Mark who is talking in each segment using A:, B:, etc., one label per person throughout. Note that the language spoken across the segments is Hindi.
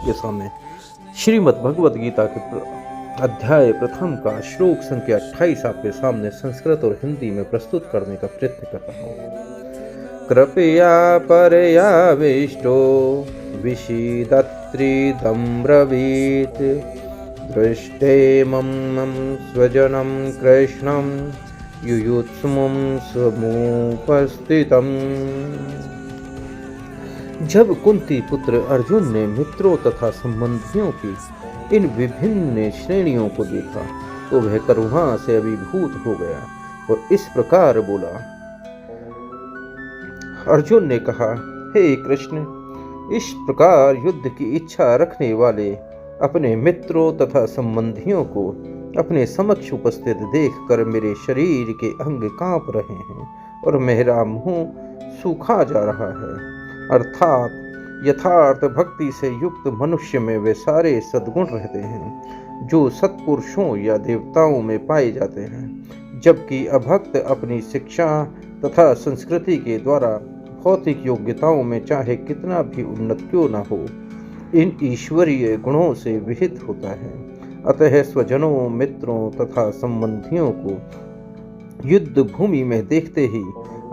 A: सबके सामने श्रीमद् भगवत गीता के अध्याय प्रथम का श्लोक संख्या 28 आपके सामने संस्कृत और हिंदी में प्रस्तुत करने का प्रयत्न कर रहा हूँ। कृपया पर्याविष्टो विषीदत्रिदं ब्रवीत् दृष्टेमं स्वजनं कृष्णं युयुत्सुमं समुपस्थितम्। जब कुंती पुत्र अर्जुन ने मित्रों तथा संबंधियों की इन विभिन्न श्रेणियों को देखा तो वह करुणा से अभिभूत हो गया और इस प्रकार बोला। अर्जुन ने कहा, हे कृष्ण, इस प्रकार युद्ध की इच्छा रखने वाले अपने मित्रों तथा संबंधियों को अपने समक्ष उपस्थित देखकर मेरे शरीर के अंग कांप रहे हैं और मेरा मुंह सूखा जा रहा है। अर्थात यथार्थ भक्ति से युक्त मनुष्य में वे सारे सद्गुण रहते हैं जो सत्पुरुषों या देवताओं में पाए जाते हैं, जबकि अभक्त अपनी शिक्षा तथा संस्कृति के द्वारा भौतिक योग्यताओं में चाहे कितना भी उन्नत क्यों न हो, इन ईश्वरीय गुणों से विहित होता है। अतः स्वजनों, मित्रों तथा संबंधियों को युद्ध भूमि में देखते ही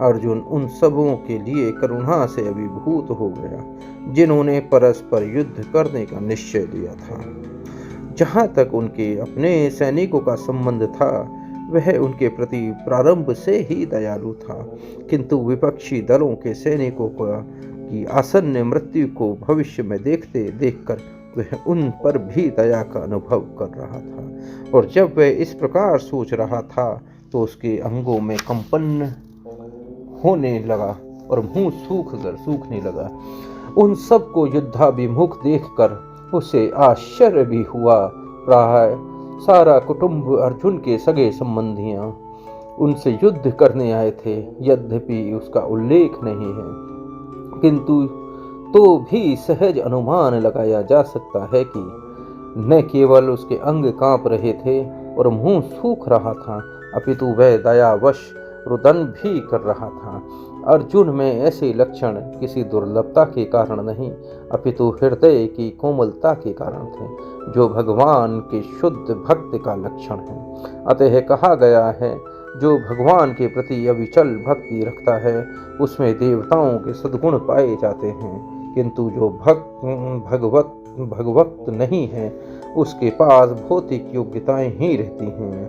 A: अर्जुन उन सबों के लिए करुणा से अभिभूत हो गया जिन्होंने परस्पर युद्ध करने का निश्चय लिया था। जहाँ तक उनके अपने सैनिकों का संबंध था, वह उनके प्रति प्रारंभ से ही दयालु था, किंतु विपक्षी दलों के सैनिकों की आसन्न मृत्यु को भविष्य में देखकर वह उन पर भी दया का अनुभव कर रहा था। और जब वह इस प्रकार सोच रहा था तो उसके अंगों में कंपन होने लगा और मुंह सूखने लगा। उन सबको युद्धाभिमुख देखकर उसे आश्चर्य भी हुआ। प्राय सारा कुटुंब अर्जुन के सगे संबंधियां उनसे युद्ध करने आए थे, यद्यपि उसका उल्लेख नहीं है, किंतु तो भी सहज अनुमान लगाया जा सकता है कि न केवल उसके अंग कांप रहे थे और मुंह सूख रहा था, अपितु वह दयावश रुदन भी कर रहा था। अर्जुन में ऐसे लक्षण किसी दुर्लभता के कारण नहीं, अपितु हृदय की कोमलता के कारण थे, जो भगवान के शुद्ध भक्त का लक्षण है। अतः कहा गया है, जो भगवान के प्रति अविचल भक्ति रखता है उसमें देवताओं के सद्गुण पाए जाते हैं, किंतु जो भगवत नहीं है उसके पास भौतिक योग्यताएं ही रहती हैं।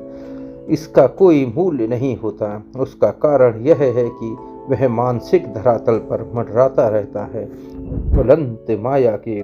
A: इसका कोई मूल्य नहीं होता। उसका कारण यह है कि वह मानसिक धरातल पर मंडराता रहता है, ज्वलंत माया के